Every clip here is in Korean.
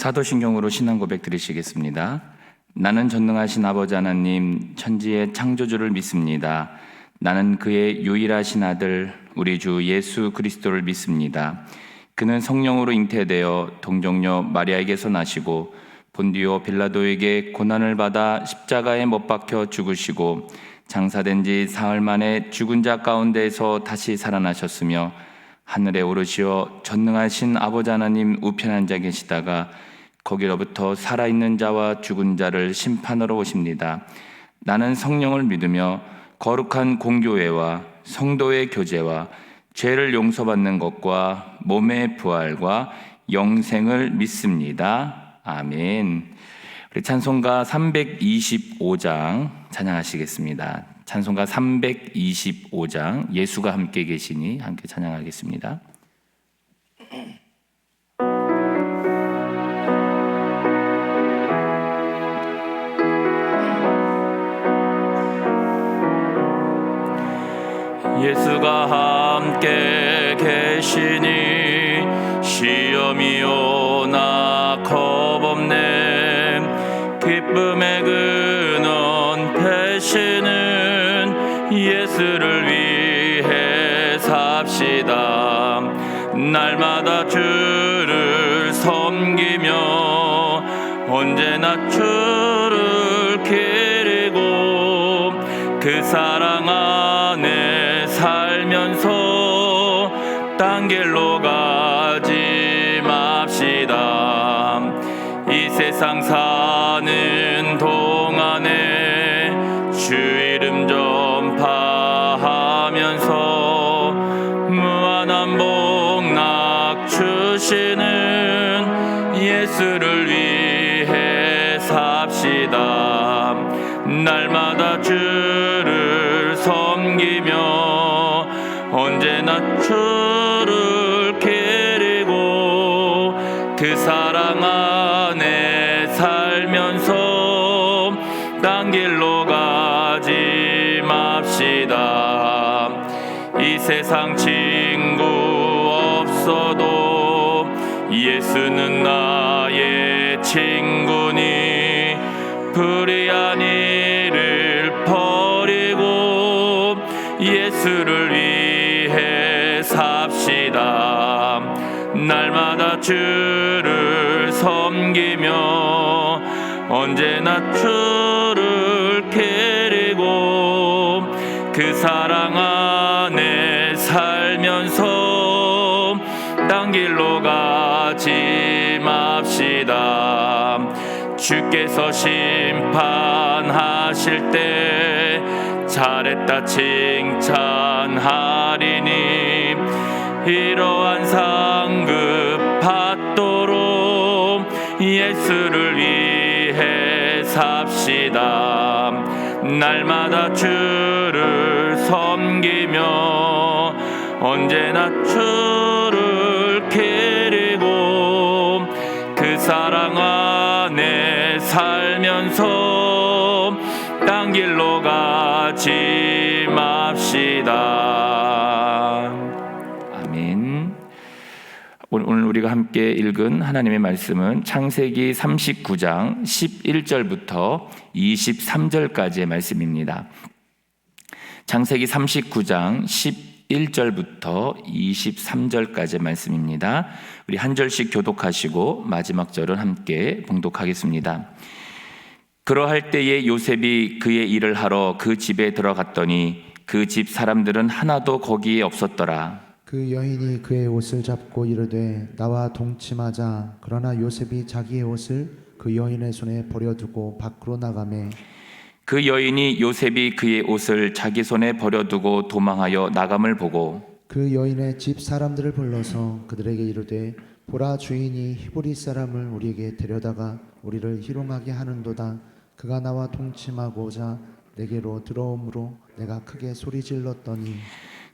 사도신경으로 신앙 고백 드리시겠습니다. 나는 전능하신 아버지 하나님 천지의 창조주를 믿습니다. 나는 그의 유일하신 아들 우리 주 예수 그리스도를 믿습니다. 그는 성령으로 잉태되어 동정녀 마리아에게서 나시고 본디오 빌라도에게 고난을 받아 십자가에 못 박혀 죽으시고 장사된 지 사흘 만에 죽은 자 가운데에서 다시 살아나셨으며 하늘에 오르시어 전능하신 아버지 하나님 우편에 앉아 계시다가 거기로부터 살아있는 자와 죽은 자를 심판하러 오십니다. 나는 성령을 믿으며 거룩한 공교회와 성도의 교제와 죄를 용서받는 것과 몸의 부활과 영생을 믿습니다. 아멘. 우리 찬송가 325장 찬양하시겠습니다. 찬송가 325장 예수가 함께 계시니 함께 찬양하겠습니다. 예수가 함께 계시니 시험이 오나 겁없네. 기쁨의 근원 배신은 예수를 위해 삽시다. 날마다 주를 섬기며 언제나 주를 기리고 그 사랑 안에 살면서 딴 길로 가지 맙시다. 이 세상 사는 동안에 주 이름 전파하면서 무한한 복락 주시는 예수를 위해 삽시다. 날마다 주를 섬기며 언제나 주를 기리고 그 사랑 안에 살면서 딴 길로 가지 맙시다. 이 세상 친구 없어도 예수는 나의 친구니 불의한 일을 버리고 예수를 위해 삽시다. 날마다 주를 섬기며 언제나 주를 기리고 그 사랑 안에 살면서 딴 길로 가지 맙시다. 주께서 심판하실 때 잘했다 칭찬하리니 이러한 상급 받도록 예수를 위해 삽시다. 날마다 주를 섬기며 언제나 주를 기리고 그 사랑 안에 살면서 딴 길로 가지 맙시다. 아멘. 오늘 우리가 함께 읽은 하나님의 말씀은 창세기 39장 11절부터 23절까지의 말씀입니다. 창세기 39장 11절부터 23절까지의 말씀입니다. 우리 한 절씩 교독하시고 마지막 절은 함께 봉독하겠습니다. 그러할 때에 요셉이 그의 일을 하러 그 집에 들어갔더니 그 집 사람들은 하나도 거기에 없었더라. 그 여인이 그의 옷을 잡고 이르되 나와 동침하자. 그러나 요셉이 자기의 옷을 그 여인의 손에 버려두고 밖으로 나가매 그 여인이 요셉이 그의 옷을 자기 손에 버려두고 도망하여 나감을 보고 그 여인의 집 사람들을 불러서 그들에게 이르되 보라, 주인이 히브리 사람을 우리에게 데려다가 우리를 희롱하게 하는도다. 그가 나와 동침하고자 내게로 들어오므로 내가 크게 소리 질렀더니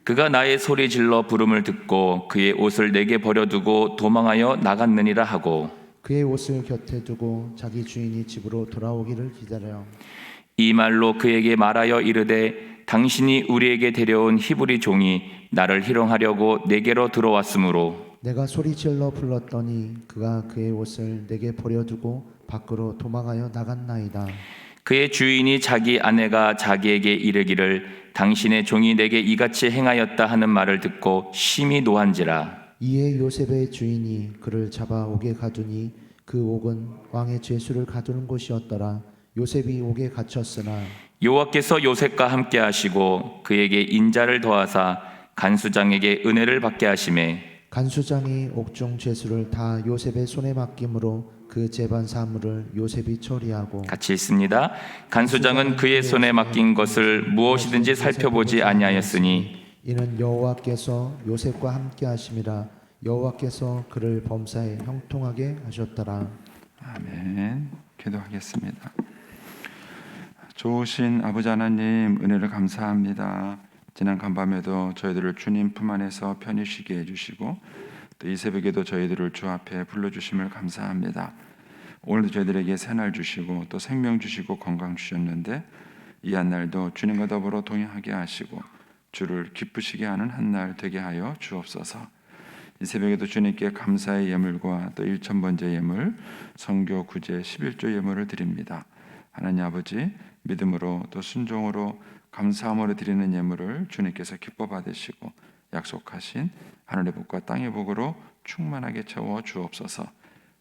그가 나의 소리 질러 부름을 듣고 그의 옷을 내게 버려두고 도망하여 나갔느니라 하고 그의 옷을 곁에 두고 자기 주인이 집으로 돌아오기를 기다려 이 말로 그에게 말하여 이르되 당신이 우리에게 데려온 히브리 종이 나를 희롱하려고 내게로 들어왔으므로 내가 소리질러 불렀더니 그가 그의 옷을 내게 버려두고 밖으로 도망하여 나갔나이다. 그의 주인이 자기 아내가 자기에게 이르기를 당신의 종이 내게 이같이 행하였다 하는 말을 듣고 심히 노한지라. 이에 요셉의 주인이 그를 잡아 옥에 가두니 그 옥은 왕의 죄수를 가두는 곳이었더라. 요셉이 옥에 갇혔으나 여호와께서 요셉과 함께 하시고 그에게 인자를 더하사 간수장에게 은혜를 받게 하심에 간수장이 옥중 죄수를 다 요셉의 손에 맡김으로 그 재반 사물을 요셉이 처리하고 같이 있습니다. 간수장은 그의 손에 맡긴 것을 무엇이든지 살펴보지 아니하였으니 이는 여호와께서 요셉과 함께 하심이라. 여호와께서 그를 범사에 형통하게 하셨더라. 아멘. 기도하겠습니다. 좋으신 아버지 하나님, 은혜를 감사합니다. 지난 간밤에도 저희들을 주님 품 안에서 편히 쉬게 해주시고 또 이 새벽에도 저희들을 주 앞에 불러주심을 감사합니다. 오늘도 저희들에게 새날 주시고 또 생명 주시고 건강 주셨는데 이 한 날도 주님과 더불어 동행하게 하시고 주를 기쁘시게 하는 한 날 되게 하여 주옵소서. 이 새벽에도 주님께 감사의 예물과 또 1000번째 예물, 성교 구제 11조 예물을 드립니다. 하나님 아버지, 믿음으로 또 순종으로 감사함으로 드리는 예물을 주님께서 기뻐 받으시고 약속하신 하늘의 복과 땅의 복으로 충만하게 채워 주옵소서.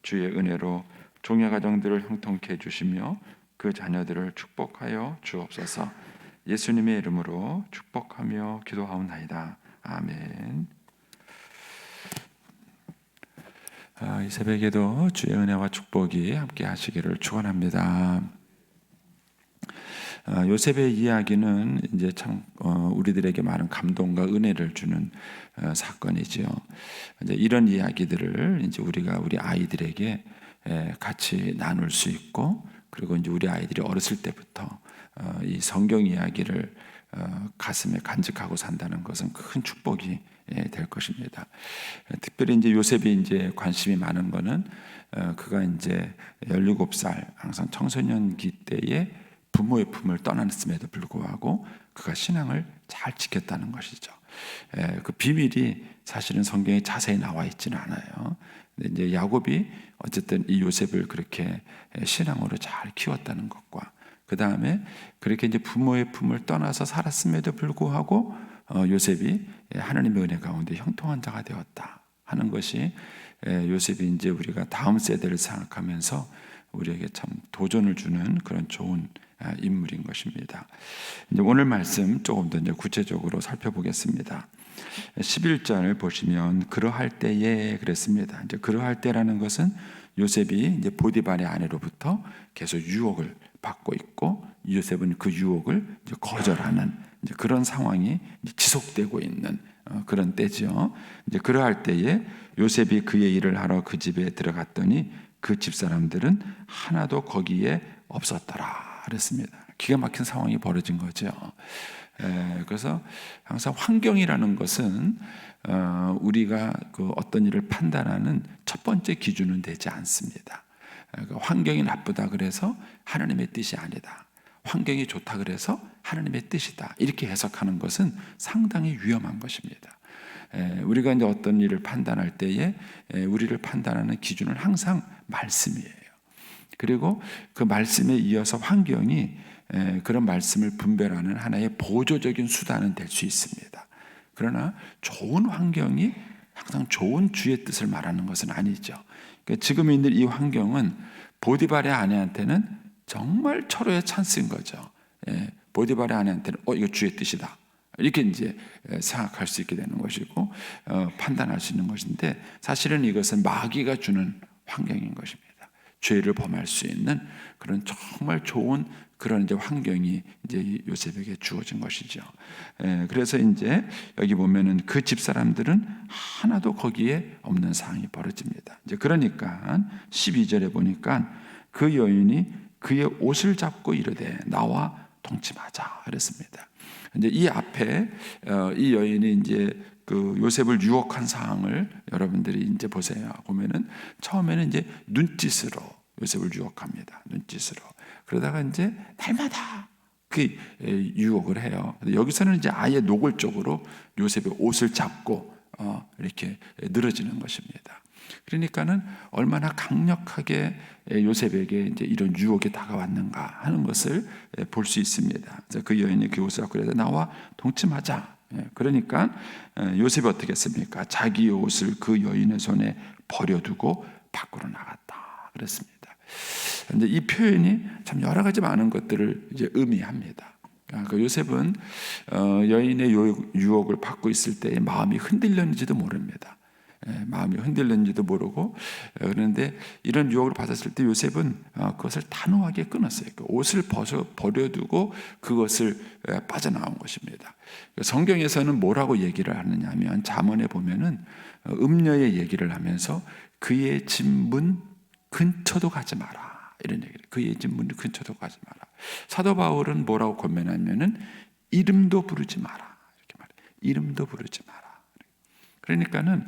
주의 은혜로 종의 가정들을 형통케 해주시며 그 자녀들을 축복하여 주옵소서. 예수님의 이름으로 축복하며 기도하옵나이다. 아멘. 이 새벽에도 주의 은혜와 축복이 함께 하시기를 축원합니다. 요셉의 이야기는 이제 참 우리들에게 많은 감동과 은혜를 주는 사건이지요. 이제 이런 이야기들을 이제 우리가 우리 아이들에게 같이 나눌 수 있고, 그리고 이제 우리 아이들이 어렸을 때부터 이 성경 이야기를 가슴에 간직하고 산다는 것은 큰 축복이 될 것입니다. 특별히 이제 요셉이 이제 관심이 많은 거는 그가 이제 17살 항상 청소년기 때에 부모의 품을 떠났음에도 불구하고 그가 신앙을 잘 지켰다는 것이죠. 그 비밀이 사실은 성경에 자세히 나와 있지는 않아요. 근데 이제 야곱이 어쨌든 이 요셉을 그렇게 신앙으로 잘 키웠다는 것과 그 다음에 그렇게 이제 부모의 품을 떠나서 살았음에도 불구하고 요셉이 하나님의 은혜 가운데 형통한 자가 되었다 하는 것이 요셉이 이제 우리가 다음 세대를 생각하면서 우리에게 참 도전을 주는 그런 좋은 인물인 것입니다. 이제 오늘 말씀 조금 더 이제 구체적으로 살펴보겠습니다. 11절을 보시면 그러할 때에 그랬습니다. 이제 그러할 때라는 것은 요셉이 이제 보디발의 아내로부터 계속 유혹을 받고 있고 요셉은 그 유혹을 이제 거절하는 이제 그런 상황이 이제 지속되고 있는 그런 때죠. 이제 그러할 때에 요셉이 그의 일을 하러 그 집에 들어갔더니 그 집 사람들은 하나도 거기에 없었더라 그랬습니다. 기가 막힌 상황이 벌어진 거죠. 그래서 항상 환경이라는 것은 우리가 그 어떤 일을 판단하는 첫 번째 기준은 되지 않습니다. 환경이 나쁘다 그래서 하나님의 뜻이 아니다. 환경이 좋다 그래서 하나님의 뜻이다. 이렇게 해석하는 것은 상당히 위험한 것입니다. 우리가 이제 어떤 일을 판단할 때에 우리를 판단하는 기준은 항상 말씀이에요. 그리고 그 말씀에 이어서 환경이 그런 말씀을 분별하는 하나의 보조적인 수단은 될 수 있습니다. 그러나 좋은 환경이 항상 좋은 주의 뜻을 말하는 것은 아니죠. 그러니까 지금 있는 이 환경은 보디발의 아내한테는 정말 철호의 찬스인 거죠. 보디발의 아내한테는 이거 주의 뜻이다. 이렇게 이제 생각할 수 있게 되는 것이고 판단할 수 있는 것인데 사실은 이것은 마귀가 주는 환경인 것입니다. 죄를 범할 수 있는 그런 정말 좋은 그런 이제 환경이 이제 요셉에게 주어진 것이죠. 그래서 이제 여기 보면은 그 집 사람들은 하나도 거기에 없는 상황이 벌어집니다. 이제 그러니까 12절에 보니까 그 여인이 그의 옷을 잡고 이르되 나와 동침하자 그랬습니다. 이제 이 앞에 이 여인이 이제 그 요셉을 유혹한 상황을 여러분들이 이제 보세요. 보면은 처음에는 이제 눈짓으로 요셉을 유혹합니다. 눈짓으로. 그러다가 이제 날마다 그 유혹을 해요. 여기서는 이제 아예 노골적으로 요셉의 옷을 잡고 이렇게 늘어지는 것입니다. 그러니까는 얼마나 강력하게 요셉에게 이제 이런 유혹이 다가왔는가 하는 것을 볼 수 있습니다. 그래서 그 여인이 그 옷을 갖고 나와 동침하자. 그러니까 요셉이 어떻게 했습니까? 자기의 옷을 그 여인의 손에 버려두고 밖으로 나갔다. 그랬습니다. 이제 이 표현이 참 여러 가지 많은 것들을 이제 의미합니다. 그 요셉은 여인의 유혹을 받고 있을 때 마음이 흔들렸는지도 모릅니다. 마음이 흔들렸는지도 모르고, 그런데 이런 유혹을 받았을 때 요셉은 그것을 단호하게 끊었어요. 그 옷을 버려두고 그것을 빠져나온 것입니다. 성경에서는 뭐라고 얘기를 하느냐면 잠언에 보면은 음녀의 얘기를 하면서 그의 집문 근처도 가지 마라, 이런 얘기를. 그의 집문 근처도 가지 마라. 사도 바울은 뭐라고 권면하면은 이름도 부르지 마라, 이렇게 말해요. 이름도 부르지 마라. 그러니까는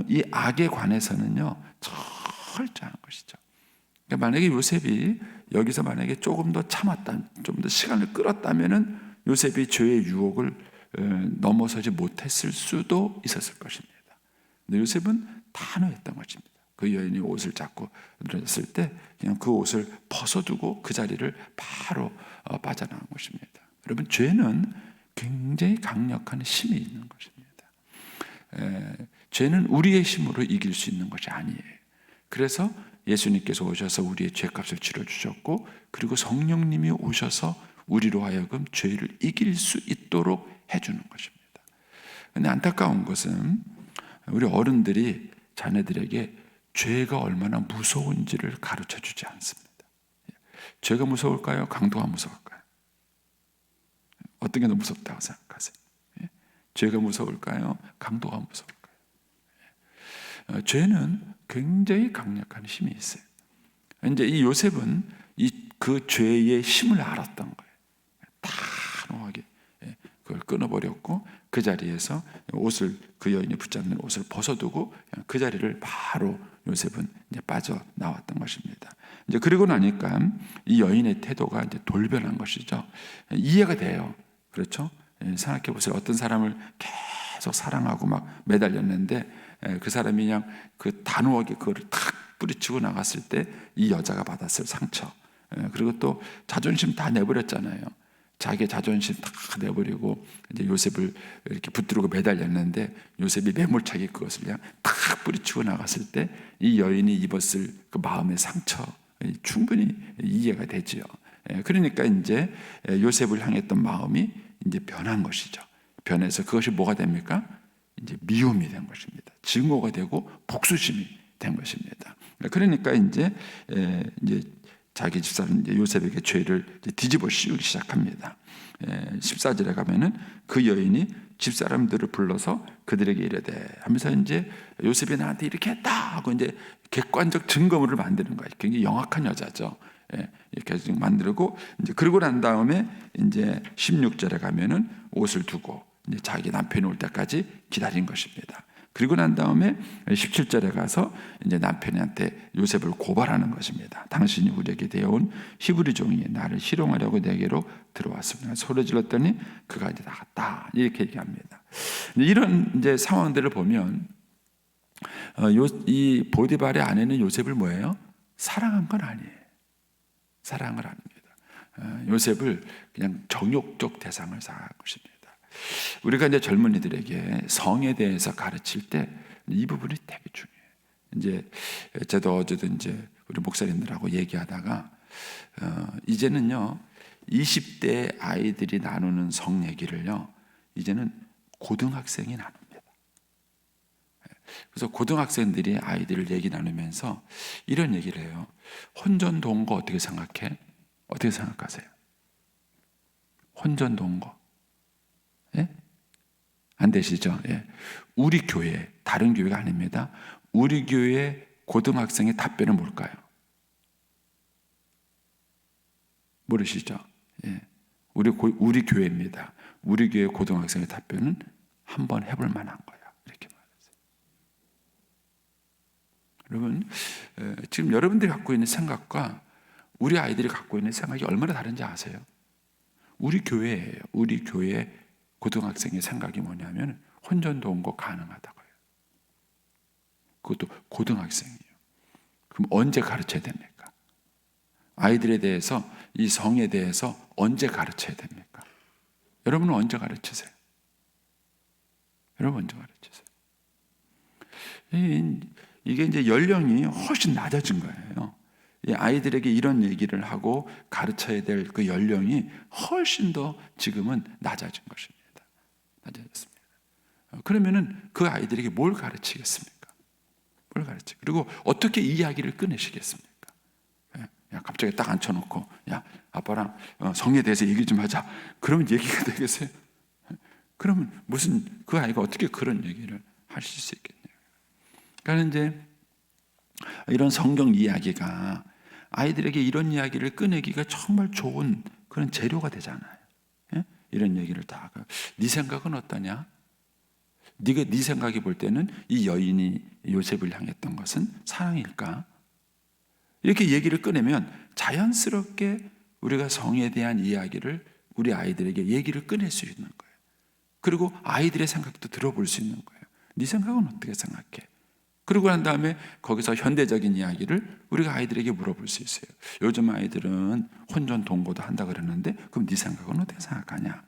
이 악에 관해서는요 철저한 것이죠. 그러니까 만약에 요셉이 여기서 만약에 조금 더 참았다, 좀 더 시간을 끌었다면은 요셉이 죄의 유혹을 넘어서지 못했을 수도 있었을 것입니다. 근데 요셉은 단호했던 것입니다. 그 여인이 옷을 잡고 늘어졌을 때 그냥 그 옷을 벗어두고 그 자리를 바로 빠져나온 것입니다. 여러분, 죄는 굉장히 강력한 힘이 있는 것입니다. 죄는 우리의 힘으로 이길 수 있는 것이 아니에요. 그래서 예수님께서 오셔서 우리의 죄값을 치러주셨고, 그리고 성령님이 오셔서 우리로 하여금 죄를 이길 수 있도록 해주는 것입니다. 그런데 안타까운 것은 우리 어른들이 자녀들에게 죄가 얼마나 무서운지를 가르쳐주지 않습니다. 죄가 무서울까요? 강도가 무서울까요? 어떤 게 더 무섭다고 생각하세요? 죄가 무서울까요? 강도가 무서울까요? 죄는 굉장히 강력한 힘이 있어요. 이제 이 요셉은 그 죄의 힘을 알았던 거예요. 단호하게 그걸 끊어버렸고, 그 자리에서 옷을, 그 여인이 붙잡는 옷을 벗어두고 그 자리를 바로 요셉은 이제 빠져나왔던 것입니다. 이제 그리고 나니까 이 여인의 태도가 이제 돌변한 것이죠. 이해가 돼요. 그렇죠? 생각해 보세요. 어떤 사람을 계속 사랑하고 막 매달렸는데 그 사람이 그냥 그 단호하게 그거를 탁 뿌리치고 나갔을 때 이 여자가 받았을 상처, 그리고 또 자존심 다 내버렸잖아요. 자기 자존심 다 내버리고 이제 요셉을 이렇게 붙들고 매달렸는데 요셉이 매몰차게 그것을 그냥 탁 뿌리치고 나갔을 때 이 여인이 입었을 그 마음의 상처 충분히 이해가 되지요. 그러니까 이제 요셉을 향했던 마음이 이제 변한 것이죠. 변해서 그것이 뭐가 됩니까? 이제 미움이 된 것입니다. 증오가 되고 복수심이 된 것입니다. 그러니까 이제 자기 집사는 이제 요셉에게 죄를 뒤집어 씌우기 시작합니다. 14절에 가면은 그 여인이 집사람들을 불러서 그들에게 이르되 하면서 이제 요셉이 나한테 이렇게 했다 하고 이제 객관적 증거물을 만드는 거예요. 굉장히 영악한 여자죠. 이렇게 만들고 이제 그러고 난 다음에 이제 16절에 가면은 옷을 두고 이제 자기 남편이 올 때까지 기다린 것입니다. 그리고 난 다음에 17절에 가서 이제 남편한테 요셉을 고발하는 것입니다. 당신이 우리에게 되어온 히브리 종이 나를 희롱하려고 내게로 들어왔습니다. 소리 질렀더니 그가 이제 나갔다, 이렇게 얘기합니다. 이런 이제 상황들을 보면 이 보디발의 아내는 요셉을 뭐예요? 사랑한 건 아니에요. 사랑을 아닙니다. 요셉을 그냥 정욕적 대상을 생각한 것입니다. 우리가 이제 젊은이들에게 성에 대해서 가르칠 때 이 부분이 되게 중요해요. 이제 저도 어제도 이제 우리 목사님들하고 얘기하다가 이제는요 20대 아이들이 나누는 성 얘기를요 이제는 고등학생이 나눕니다. 그래서 고등학생들이 아이들을 얘기 나누면서 이런 얘기를 해요. 혼전 동거 어떻게 생각해? 어떻게 생각하세요? 혼전 동거. 예? 안 되시죠? 예. 우리 교회, 다른 교회가 아닙니다. 우리 교회 고등학생의 답변은 뭘까요? 모르시죠? 예. 우리 교회입니다. 우리 교회 고등학생의 답변은 한번 해볼 만한 거야. 이렇게 말했어요. 여러분, 지금 여러분들이 갖고 있는 생각과 우리 아이들이 갖고 있는 생각이 얼마나 다른지 아세요? 우리 교회예요. 우리 교회 고등학생의 생각이 뭐냐면 혼전 동거 가능하다고요. 그것도 고등학생이에요. 그럼 언제 가르쳐야 됩니까? 아이들에 대해서, 이 성에 대해서 언제 가르쳐야 됩니까? 여러분은 언제 가르치세요? 여러분 언제 가르치세요? 이게 이제 연령이 훨씬 낮아진 거예요. 이 아이들에게 이런 얘기를 하고 가르쳐야 될 그 연령이 훨씬 더 지금은 낮아진 것입니다. 낮아졌습니다. 그러면은 그 아이들에게 뭘 가르치겠습니까? 뭘 가르치? 그리고 어떻게 이야기를 꺼내시겠습니까? 야, 갑자기 딱 앉혀놓고, 야, 아빠랑 성에 대해서 얘기 좀 하자. 그러면 얘기가 되겠어요? 그러면 무슨 그 아이가 어떻게 그런 얘기를 하실 수 있겠냐고. 그러니까 이제 이런 성경 이야기가 아이들에게 이런 이야기를 꺼내기가 정말 좋은 그런 재료가 되잖아요. 예? 이런 얘기를 다. 네 생각은 어떠냐? 네 생각이 볼 때는 이 여인이 요셉을 향했던 것은 사랑일까? 이렇게 얘기를 꺼내면 자연스럽게 우리가 성에 대한 이야기를 우리 아이들에게 얘기를 꺼낼 수 있는 거예요. 그리고 아이들의 생각도 들어볼 수 있는 거예요. 네 생각은 어떻게 생각해? 그러고 난 다음에 거기서 현대적인 이야기를 우리가 아이들에게 물어볼 수 있어요. 요즘 아이들은 혼전 동거도 한다 그러는데 그럼 네 생각은 어떻게 생각하냐?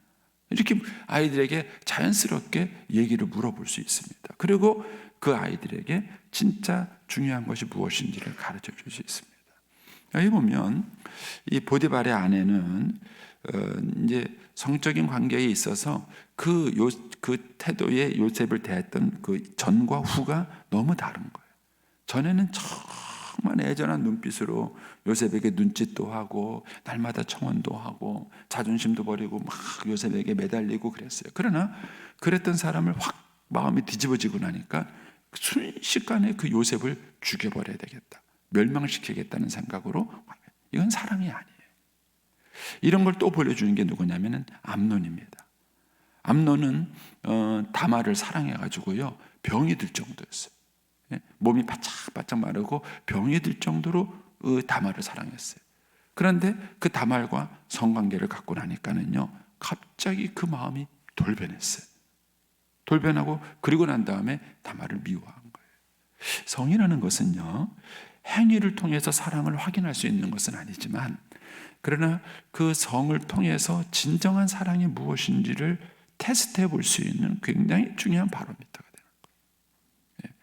이렇게 아이들에게 자연스럽게 얘기를 물어볼 수 있습니다. 그리고 그 아이들에게 진짜 중요한 것이 무엇인지를 가르쳐 줄 수 있습니다. 여기 보면 이 보디발의 아내는 이제 성적인 관계에 있어서 그 태도의 요셉을 대했던 그 전과 후가 너무 다른 거예요. 전에는 정말 애절한 눈빛으로 요셉에게 눈짓도 하고 날마다 청혼도 하고 자존심도 버리고 막 요셉에게 매달리고 그랬어요. 그러나 그랬던 사람을 확 마음이 뒤집어지고 나니까 순식간에 그 요셉을 죽여버려야 되겠다, 멸망시키겠다는 생각으로. 이건 사랑이 아니에요. 이런 걸 또 보여주는 게 누구냐면은 암논입니다. 암논은 다말을 사랑해가지고요 병이 들 정도였어요. 몸이 바짝바짝 마르고 병이 들 정도로 다말을 사랑했어요. 그런데 그 다말과 성관계를 갖고 나니까는요 갑자기 그 마음이 돌변했어요. 돌변하고 그리고 난 다음에 다말을 미워한 거예요. 성이라는 것은요 행위를 통해서 사랑을 확인할 수 있는 것은 아니지만, 그러나 그 성을 통해서 진정한 사랑이 무엇인지를 테스트해 볼 수 있는 굉장히 중요한 바로미터가 되는 거예요.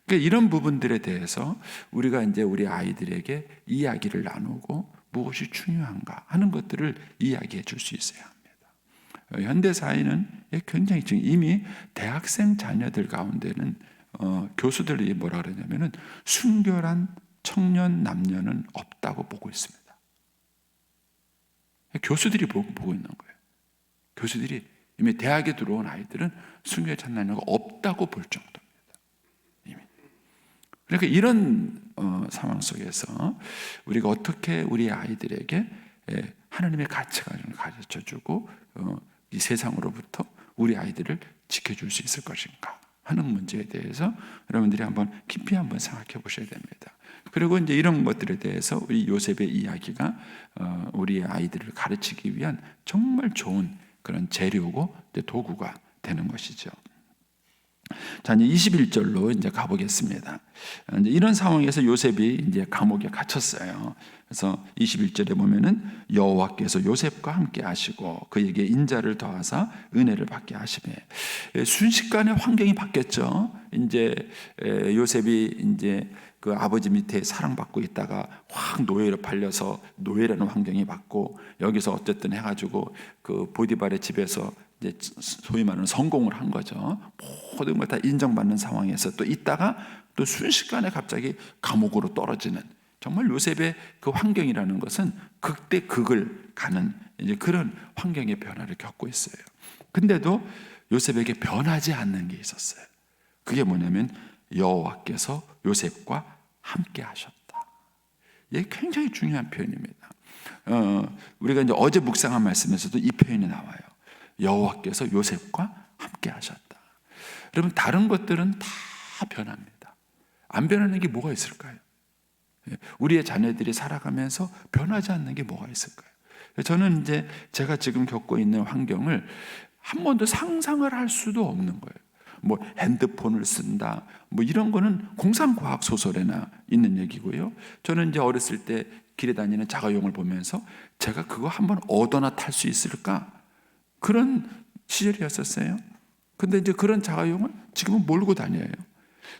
그러니까 이런 부분들에 대해서 우리가 이제 우리 아이들에게 이야기를 나누고 무엇이 중요한가 하는 것들을 이야기해 줄 수 있어야 합니다. 현대 사회는 굉장히 지금 이미 대학생 자녀들 가운데는 교수들이 뭐라 그러냐면은 순결한 청년 남녀는 없다고 보고 있습니다. 교수들이 보고 있는 거예요. 교수들이 이미 대학에 들어온 아이들은 순결 찬란하가 없다고 볼 정도입니다. 이미. 그러니까 이런 상황 속에서 우리가 어떻게 우리 아이들에게 하나님의 가치관을 가르쳐주고 이 세상으로부터 우리 아이들을 지켜줄 수 있을 것인가 하는 문제에 대해서 여러분들이 한번 깊이 한번 생각해 보셔야 됩니다. 그리고 이제 이런 것들에 대해서 우리 요셉의 이야기가 우리 아이들을 가르치기 위한 정말 좋은 그런 재료고 도구가 되는 것이죠. 자, 이제 21절로 이제 가보겠습니다. 이제 이런 상황에서 요셉이 이제 감옥에 갇혔어요. 그래서 21절에 보면은 여호와께서 요셉과 함께 하시고 그에게 인자를 더하사 은혜를 받게 하시매. 순식간에 환경이 바뀌었죠. 이제 요셉이 이제 그 아버지 밑에 사랑받고 있다가 확 노예로 팔려서 노예라는 환경이 받고 여기서 어쨌든 해가지고 그 보디발의 집에서 이제 소위 말하는 성공을 한 거죠. 모든 걸 다 인정받는 상황에서 또 있다가 또 순식간에 갑자기 감옥으로 떨어지는, 정말 요셉의 그 환경이라는 것은 극대 극을 가는 이제 그런 환경의 변화를 겪고 있어요. 근데도 요셉에게 변하지 않는 게 있었어요. 그게 뭐냐면 여호와께서 요셉과 함께 하셨다. 이게 굉장히 중요한 표현입니다. 우리가 이제 어제 묵상한 말씀에서도 이 표현이 나와요. 여호와께서 요셉과 함께 하셨다. 여러분, 다른 것들은 다 변합니다. 안 변하는 게 뭐가 있을까요? 우리의 자녀들이 살아가면서 변하지 않는 게 뭐가 있을까요? 저는 이제 제가 지금 겪고 있는 환경을 한 번도 상상을 할 수도 없는 거예요. 뭐 핸드폰을 쓴다, 뭐 이런 거는 공상과학 소설에나 있는 얘기고요. 저는 이제 어렸을 때 길에 다니는 자가용을 보면서 제가 그거 한번 얻어나 탈 수 있을까? 그런 시절이었었어요. 근데 이제 그런 자가용을 지금은 몰고 다녀요.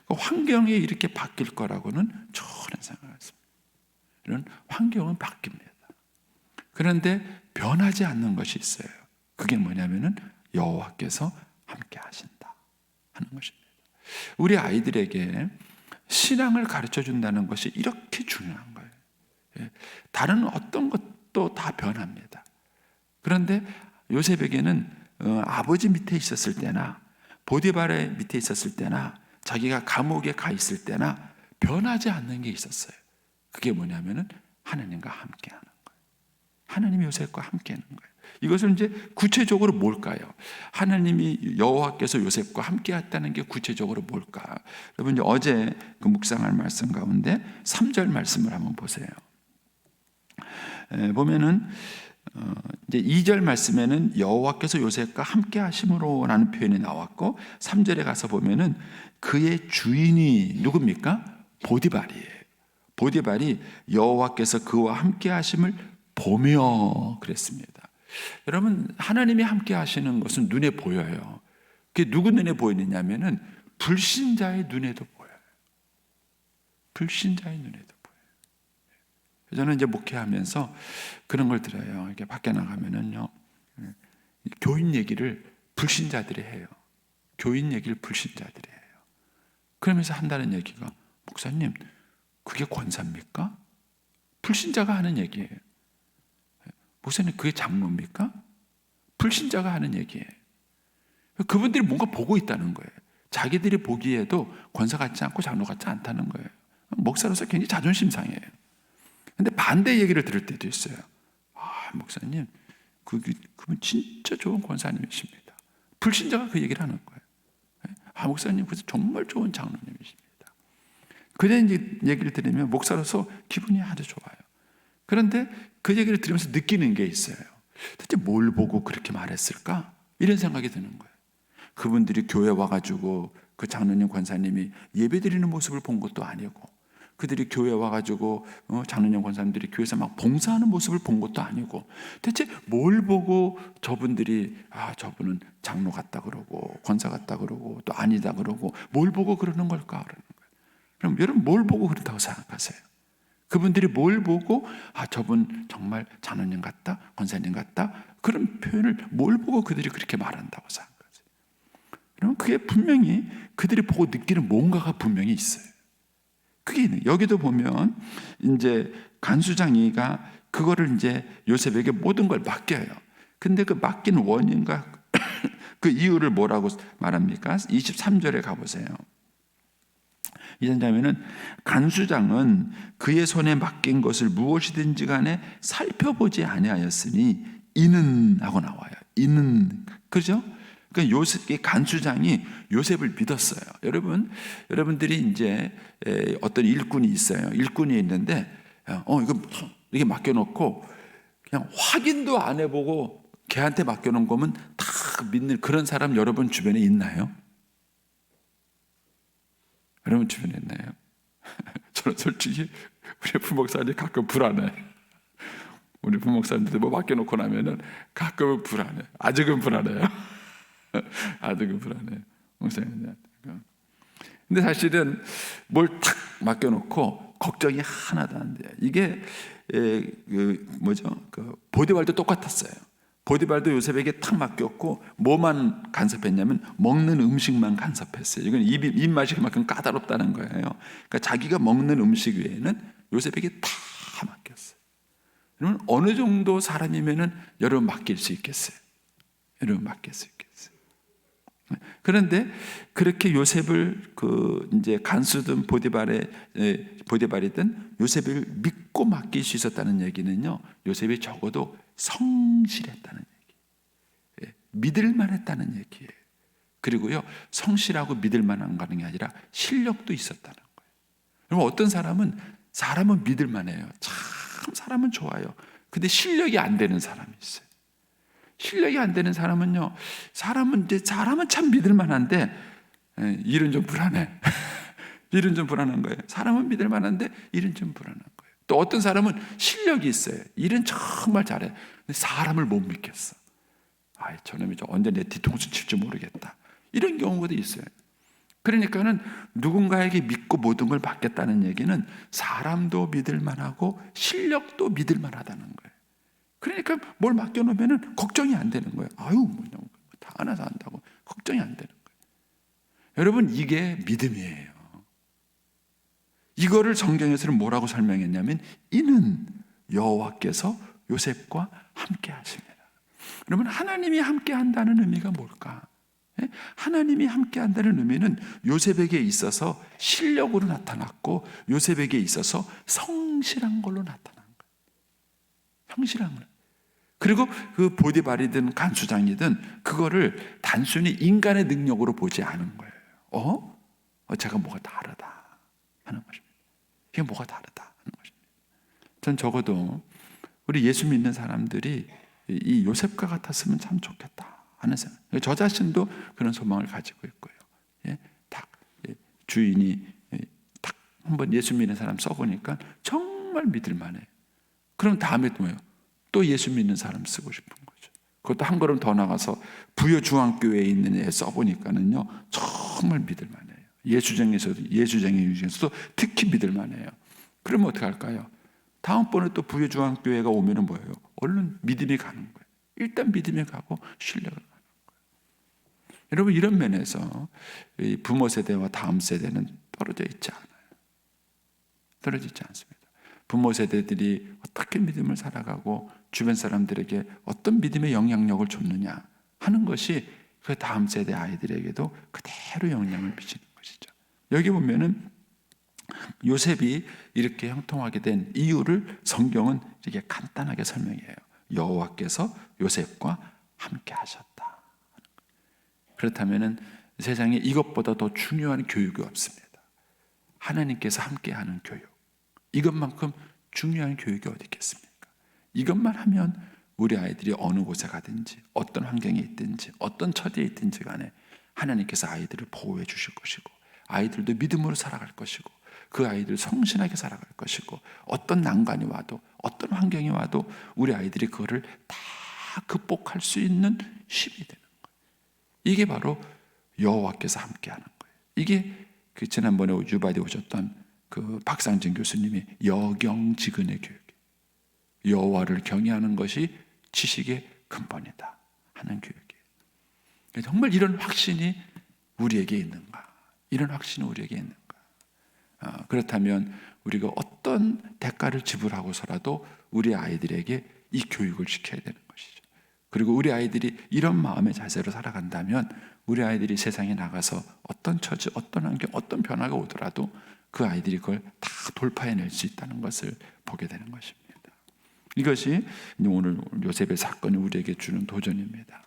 환경이 이렇게 바뀔 거라고는 전혀 생각했습니다. 이런 환경은 바뀝니다. 그런데 변하지 않는 것이 있어요. 그게 뭐냐면은 여호와께서 함께 하신다 하는 것입니다. 우리 아이들에게 신앙을 가르쳐 준다는 것이 이렇게 중요한 거예요. 다른 어떤 것도 다 변합니다. 그런데 요셉에게는 아버지 밑에 있었을 때나 보디발의 밑에 있었을 때나 자기가 감옥에 가 있을 때나 변하지 않는 게 있었어요. 그게 뭐냐면은 하나님과 함께하는 거예요. 하나님이 요셉과 함께하는 거예요. 이것을 이제 구체적으로 뭘까요? 하나님이 여호와께서 요셉과 함께했다는 게 구체적으로 뭘까? 여러분 이제 어제 그 묵상할 말씀 가운데 3절 말씀을 한번 보세요. 보면은 이제 2절 말씀에는 여호와께서 요셉과 함께 하심으로라는 표현이 나왔고 3절에 가서 보면은 그의 주인이 누굽니까? 보디발이에요. 보디발이 여호와께서 그와 함께 하심을 보며 그랬습니다. 여러분 하나님이 함께 하시는 것은 눈에 보여요. 그게 누구 눈에 보이느냐면은 불신자의 눈에도 보여요. 불신자의 눈에도 보여요. 저는 이제 목회하면서 그런 걸 들어요. 이렇게 밖에 나가면은요, 교인 얘기를 불신자들이 해요. 교인 얘기를 불신자들이 해요. 그러면서 한다는 얘기가 목사님, 그게 권사입니까? 불신자가 하는 얘기예요. 목사님, 그게 장로입니까? 불신자가 하는 얘기예요. 그분들이 뭔가 보고 있다는 거예요. 자기들이 보기에도 권사 같지 않고 장로 같지 않다는 거예요. 목사로서 굉장히 자존심 상해요. 근데 반대 얘기를 들을 때도 있어요. 아, 목사님, 그분 진짜 좋은 권사님이십니다. 불신자가 그 얘기를 하는 거예요. 아, 목사님, 그래서 정말 좋은 장로님이십니다. 그런 얘기를 들으면 목사로서 기분이 아주 좋아요. 그런데 그 얘기를 들으면서 느끼는 게 있어요. 도대체 뭘 보고 그렇게 말했을까? 이런 생각이 드는 거예요. 그분들이 교회 와가지고 그 장로님 권사님이 예배드리는 모습을 본 것도 아니고, 그들이 교회 와가지고 장로님 권사님들이 교회에서 막 봉사하는 모습을 본 것도 아니고, 대체 뭘 보고 저분들이 저분은 장로 같다 그러고 권사 같다 그러고 또 아니다 그러고 뭘 보고 그러는 걸까? 그러는 거예요. 그럼 여러분 뭘 보고 그렇다고 생각하세요? 그분들이 뭘 보고 저분 정말 장로님 같다, 권사님 같다, 그런 표현을 뭘 보고 그들이 그렇게 말한다고 생각하세요? 그러면 그게 분명히 그들이 보고 느끼는 뭔가가 분명히 있어요. 그게 있는. 여기도 보면 이제 간수장이가 그거를 이제 요셉에게 모든 걸 맡겨요. 근데 그 맡긴 원인과 그 이유를 뭐라고 말합니까? 23절에 가보세요. 이전자면은 간수장은 그의 손에 맡긴 것을 무엇이든지 간에 살펴보지 아니하였으니 이는 하고 나와요. 이는, 그죠? 그러니까 요셉, 간수장이 요셉을 믿었어요. 여러분들이 이제 어떤 일꾼이 있어요. 일꾼이 있는데 이게 맡겨놓고 그냥 확인도 안 해보고 걔한테 맡겨놓은 거면 다 믿는 그런 사람 여러분 주변에 있나요? 여러분 주변에 있나요? 저는 솔직히 우리 부목사님이 가끔 불안해. 우리 부목사님들 뭐 맡겨놓고 나면은 가끔은 불안해. 아직은 불안해요. 아직은 불안해요. 목사님. 근데 사실은 뭘 탁 맡겨놓고 걱정이 하나도 안 돼요. 이게 보디발도 똑같았어요. 보디발도 요셉에게 탁 맡겼고 뭐만 간섭했냐면 먹는 음식만 간섭했어요. 이건 입맛이 그만큼 까다롭다는 거예요. 그러니까 자기가 먹는 음식 외에는 요셉에게 다 맡겼어요. 여러분 어느 정도 사람이면은 여러분 맡길 수 있겠어요? 여러분 맡길 수 있겠어요? 그런데 그렇게 요셉을 이제 간수든 보디발이든 요셉을 믿고 맡길 수 있었다는 얘기는요, 요셉이 적어도 성실했다는 얘기, 믿을만했다는 얘기예요. 그리고요, 성실하고 믿을만한 게 아니라 실력도 있었다는 거예요. 그럼 어떤 사람은 믿을만해요. 참 사람은 좋아요. 근데 실력이 안 되는 사람이 있어요. 실력이 안 되는 사람은요, 사람은 참 믿을 만한데 일은 좀 불안해. 일은 좀 불안한 거예요. 사람은 믿을 만한데 일은 좀 불안한 거예요. 또 어떤 사람은 실력이 있어요. 일은 정말 잘해. 근데 사람을 못 믿겠어. 저놈이 언제 내 뒤통수 칠지 모르겠다. 이런 경우도 있어요. 그러니까는 누군가에게 믿고 모든 걸 받겠다는 얘기는 사람도 믿을 만하고 실력도 믿을 만하다는 거예요. 그러니까 뭘 맡겨놓으면 걱정이 안 되는 거예요. 다 알아서 한다고 걱정이 안 되는 거예요. 여러분, 이게 믿음이에요. 이거를 성경에서는 뭐라고 설명했냐면 이는 여호와께서 요셉과 함께 하십니다. 여러분, 하나님이 함께 한다는 의미가 뭘까? 하나님이 함께 한다는 의미는 요셉에게 있어서 실력으로 나타났고 요셉에게 있어서 성실한 걸로 나타난 거예요. 성실한 걸. 그리고 그 보디발이든 간수장이든 그거를 단순히 인간의 능력으로 보지 않은 거예요. 제가 뭐가 다르다 하는 것입니다. 이게 뭐가 다르다 하는 것입니다. 전 적어도 우리 예수 믿는 사람들이 이 요셉과 같았으면 참 좋겠다 하는 생각. 저 자신도 그런 소망을 가지고 있고요. 주인이 딱 한번 예수 믿는 사람 써보니까 정말 믿을 만해요. 그럼 다음에 또 뭐예요? 또 예수 믿는 사람 쓰고 싶은 거죠. 그것도 한 걸음 더 나가서 부여중앙교회에 있는 애 써보니까는요 정말 믿을 만해요. 예수쟁이 중에서도 특히 믿을 만해요. 그러면 어떻게 할까요? 다음번에 또 부여중앙교회가 오면은 뭐예요? 얼른 믿음이 가는 거예요. 일단 믿음이 가고 신뢰가 가는 거예요. 여러분, 이런 면에서 부모 세대와 다음 세대는 떨어져 있지 않아요. 떨어져 있지 않습니다. 부모 세대들이 어떻게 믿음을 살아가고 주변 사람들에게 어떤 믿음의 영향력을 줬느냐 하는 것이 그 다음 세대 아이들에게도 그대로 영향을 미치는 것이죠. 여기 보면은 요셉이 이렇게 형통하게 된 이유를 성경은 이렇게 간단하게 설명해요. 여호와께서 요셉과 함께 하셨다. 그렇다면은 세상에 이것보다 더 중요한 교육이 없습니다. 하나님께서 함께하는 교육. 이것만큼 중요한 교육이 어디 있겠습니까? 이것만 하면 우리 아이들이 어느 곳에 가든지 어떤 환경에 있든지 어떤 처지에 있든지 간에 하나님께서 아이들을 보호해 주실 것이고 아이들도 믿음으로 살아갈 것이고 그 아이들 성실하게 살아갈 것이고 어떤 난관이 와도 어떤 환경이 와도 우리 아이들이 그거를 다 극복할 수 있는 힘이 되는 거예요. 이게 바로 여호와께서 함께하는 거예요. 이게 그 지난번에 유바디 오셨던 그 박상진 교수님이 여경지근의 교육, 여호와를 경외하는 것이 지식의 근본이다 하는 교육이에요. 정말 이런 확신이 우리에게 있는가? 이런 확신이 우리에게 있는가? 그렇다면 우리가 어떤 대가를 지불하고서라도 우리 아이들에게 이 교육을 시켜야 되는 것이죠. 그리고 우리 아이들이 이런 마음의 자세로 살아간다면 우리 아이들이 세상에 나가서 어떤 처지, 어떤 환경, 어떤 변화가 오더라도 그 아이들이 그걸 다 돌파해낼 수 있다는 것을 보게 되는 것입니다. 이것이 오늘 요셉의 사건이 우리에게 주는 도전입니다.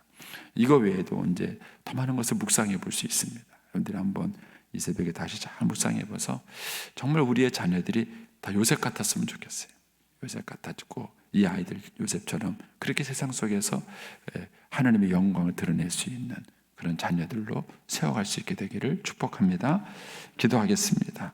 이거 외에도 이제 더 많은 것을 묵상해 볼 수 있습니다. 여러분들이 한번 이 새벽에 다시 잘 묵상해 봐서 정말 우리의 자녀들이 다 요셉 같았으면 좋겠어요. 요셉 같아지고 이 아이들 요셉처럼 그렇게 세상 속에서 하나님의 영광을 드러낼 수 있는 그런 자녀들로 세워갈 수 있게 되기를 축복합니다. 기도하겠습니다.